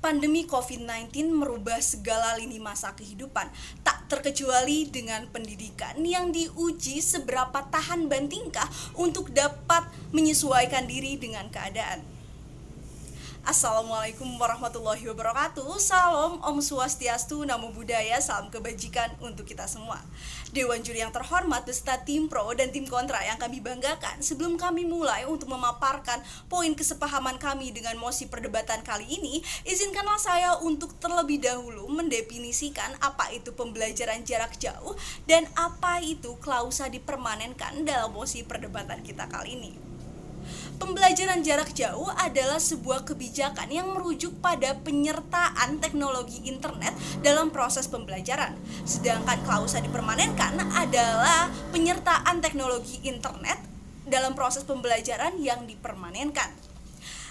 Pandemi COVID-19 merubah segala lini masa kehidupan, tak terkecuali dengan pendidikan yang diuji seberapa tahan bantingkah untuk dapat menyesuaikan diri dengan keadaan. Assalamualaikum warahmatullahi wabarakatuh. Salam Om Swastiastu, Namo Buddhaya, salam kebajikan untuk kita semua. Dewan Juri yang terhormat beserta tim pro dan tim kontra yang kami banggakan, sebelum kami mulai untuk memaparkan poin kesepahaman kami dengan mosi perdebatan kali ini, izinkanlah saya untuk terlebih dahulu mendefinisikan apa itu pembelajaran jarak jauh dan apa itu klausa dipermanenkan dalam mosi perdebatan kita kali ini. Pembelajaran jarak jauh adalah sebuah kebijakan yang merujuk pada penyertaan teknologi internet dalam proses pembelajaran. Sedangkan klausa dipermanenkan adalah penyertaan teknologi internet dalam proses pembelajaran yang dipermanenkan.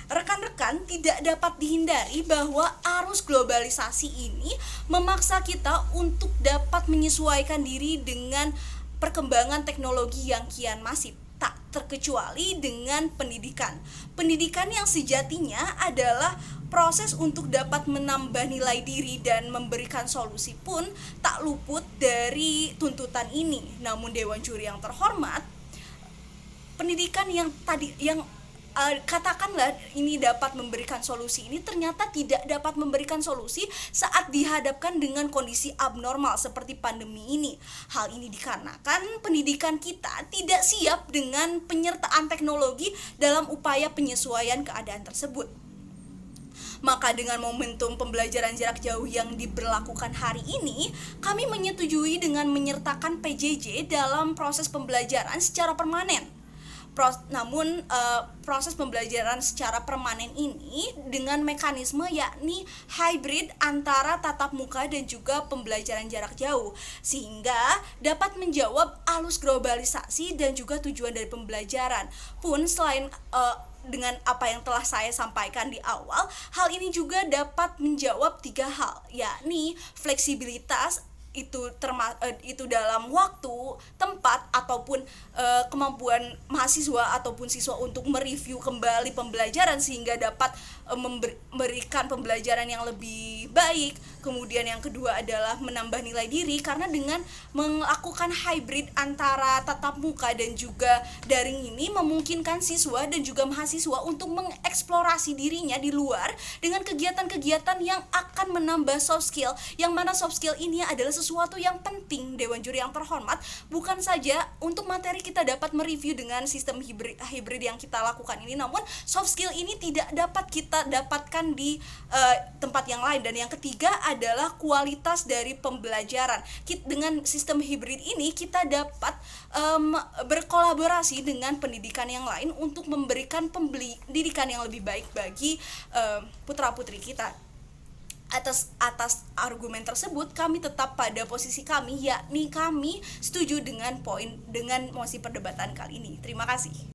Rekan-rekan, tidak dapat dihindari bahwa arus globalisasi ini memaksa kita untuk dapat menyesuaikan diri dengan perkembangan teknologi yang kian masif, tak terkecuali dengan pendidikan. Pendidikan yang sejatinya adalah proses untuk dapat menambah nilai diri dan memberikan solusi pun tak luput dari tuntutan ini. Namun Dewan Juri yang terhormat, pendidikan yang katakanlah ini dapat memberikan solusi, ini ternyata tidak dapat memberikan solusi saat dihadapkan dengan kondisi abnormal seperti pandemi ini. Hal ini dikarenakan pendidikan kita tidak siap dengan penyertaan teknologi dalam upaya penyesuaian keadaan tersebut. Maka dengan momentum pembelajaran jarak jauh yang diberlakukan hari ini, kami menyetujui dengan menyertakan PJJ dalam proses pembelajaran secara permanen. Namun proses pembelajaran secara permanen ini dengan mekanisme yakni hybrid antara tatap muka dan juga pembelajaran jarak jauh, sehingga dapat menjawab arus globalisasi dan juga tujuan dari pembelajaran. Pun selain dengan apa yang telah saya sampaikan di awal, hal ini juga dapat menjawab 3 hal, yakni fleksibilitas itu dalam waktu, tempat, ataupun kemampuan mahasiswa ataupun siswa untuk mereview kembali pembelajaran sehingga dapat memberikan pembelajaran yang lebih baik. Kemudian yang kedua adalah menambah nilai diri, karena dengan melakukan hybrid antara tatap muka dan juga daring ini memungkinkan siswa dan juga mahasiswa untuk mengeksplorasi dirinya di luar dengan kegiatan-kegiatan yang akan menambah soft skill, yang mana soft skill ini adalah sesuatu yang penting. Dewan Juri yang terhormat, bukan saja untuk materi kita dapat mereview dengan sistem hybrid yang kita lakukan ini, namun soft skill ini tidak dapat kita dapatkan di tempat yang lain. Dan yang ketiga adalah kualitas dari pembelajaran. Dengan sistem hybrid ini kita dapat berkolaborasi dengan pendidikan yang lain untuk memberikan pendidikan yang lebih baik bagi putra-putri kita. Atas argumen tersebut, kami tetap pada posisi kami, yakni kami setuju dengan mosi perdebatan kali ini. Terima kasih.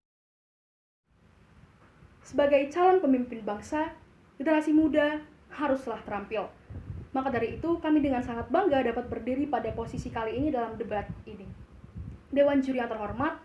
Sebagai calon pemimpin bangsa, generasi muda haruslah terampil. Maka dari itu, kami dengan sangat bangga dapat berdiri pada posisi kali ini dalam debat ini. Dewan Juri yang terhormat,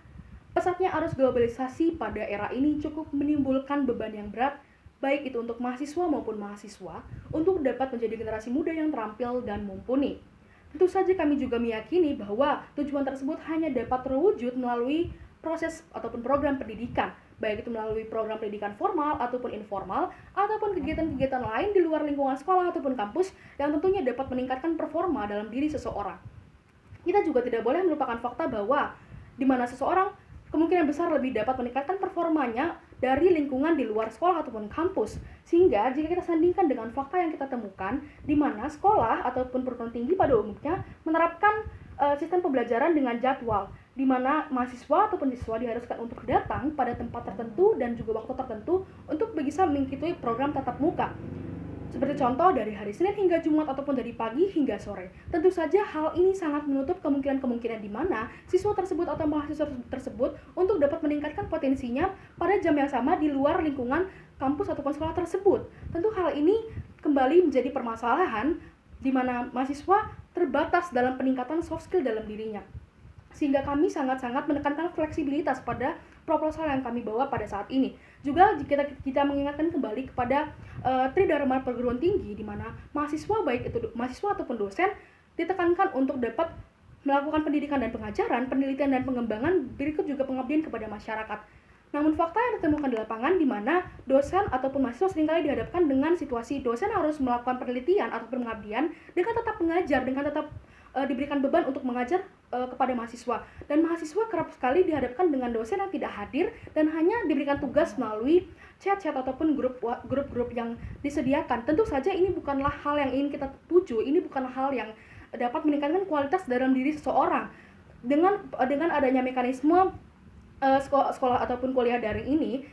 pesatnya arus globalisasi pada era ini cukup menimbulkan beban yang berat, baik itu untuk mahasiswa maupun mahasiswa, untuk dapat menjadi generasi muda yang terampil dan mumpuni. Tentu saja kami juga meyakini bahwa tujuan tersebut hanya dapat terwujud melalui proses ataupun program pendidikan, baik itu melalui program pendidikan formal ataupun informal, ataupun kegiatan-kegiatan lain di luar lingkungan sekolah ataupun kampus yang tentunya dapat meningkatkan performa dalam diri seseorang. Kita juga tidak boleh melupakan fakta bahwa di mana seseorang kemungkinan besar lebih dapat meningkatkan performanya dari lingkungan di luar sekolah ataupun kampus. Sehingga jika kita sandingkan dengan fakta yang kita temukan, di mana sekolah ataupun perguruan tinggi pada umumnya menerapkan sistem pembelajaran dengan jadwal, di mana mahasiswa ataupun siswa diharuskan untuk datang pada tempat tertentu dan juga waktu tertentu untuk bisa mengikuti program tatap muka. Seperti contoh dari hari Senin hingga Jumat ataupun dari pagi hingga sore. Tentu saja hal ini sangat menutup kemungkinan-kemungkinan di mana siswa tersebut atau mahasiswa tersebut untuk dapat meningkatkan potensinya pada jam yang sama di luar lingkungan kampus ataupun sekolah tersebut. Tentu hal ini kembali menjadi permasalahan di mana mahasiswa terbatas dalam peningkatan soft skill dalam dirinya. Sehingga kami sangat-sangat menekankan fleksibilitas pada proposal yang kami bawa pada saat ini. Juga kita mengingatkan kembali kepada Tridharma perguruan tinggi, di mana mahasiswa, baik itu mahasiswa ataupun dosen, ditekankan untuk dapat melakukan pendidikan dan pengajaran, penelitian dan pengembangan, berikut juga pengabdian kepada masyarakat. Namun fakta yang ditemukan di lapangan, di mana dosen ataupun mahasiswa seringkali dihadapkan dengan situasi dosen harus melakukan penelitian ataupun pengabdian dengan tetap mengajar, dengan tetap diberikan beban untuk mengajar kepada mahasiswa. Dan mahasiswa kerap sekali dihadapkan dengan dosen yang tidak hadir dan hanya diberikan tugas melalui chat-chat ataupun grup-grup yang disediakan. Tentu saja ini bukanlah hal yang ingin kita tuju, ini bukan hal yang dapat meningkatkan kualitas dalam diri seseorang. Dengan adanya mekanisme sekolah ataupun kuliah daring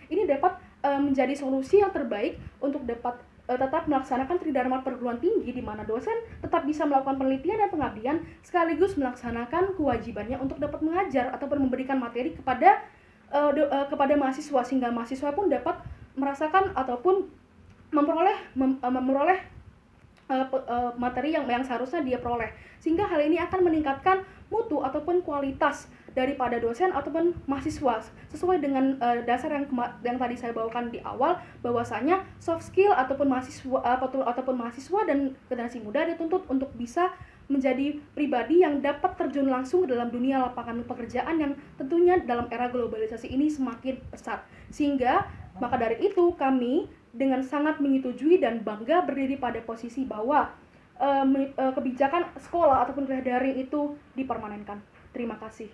ini dapat menjadi solusi yang terbaik untuk dapat tetap melaksanakan Tridharma perguruan tinggi, di mana dosen tetap bisa melakukan penelitian dan pengabdian sekaligus melaksanakan kewajibannya untuk dapat mengajar ataupun memberikan materi kepada mahasiswa, sehingga mahasiswa pun dapat merasakan ataupun memperoleh materi yang seharusnya dia peroleh, sehingga hal ini akan meningkatkan mutu ataupun kualitas daripada dosen ataupun mahasiswa sesuai dengan dasar yang tadi saya bawakan di awal, bahwasanya soft skill ataupun mahasiswa dan generasi muda dituntut untuk bisa menjadi pribadi yang dapat terjun langsung dalam dunia lapangan pekerjaan yang tentunya dalam era globalisasi ini semakin pesat. Sehingga maka dari itu kami dengan sangat menyetujui dan bangga berdiri pada posisi bahwa kebijakan sekolah ataupun kuliah daring itu dipermanenkan. Terima kasih.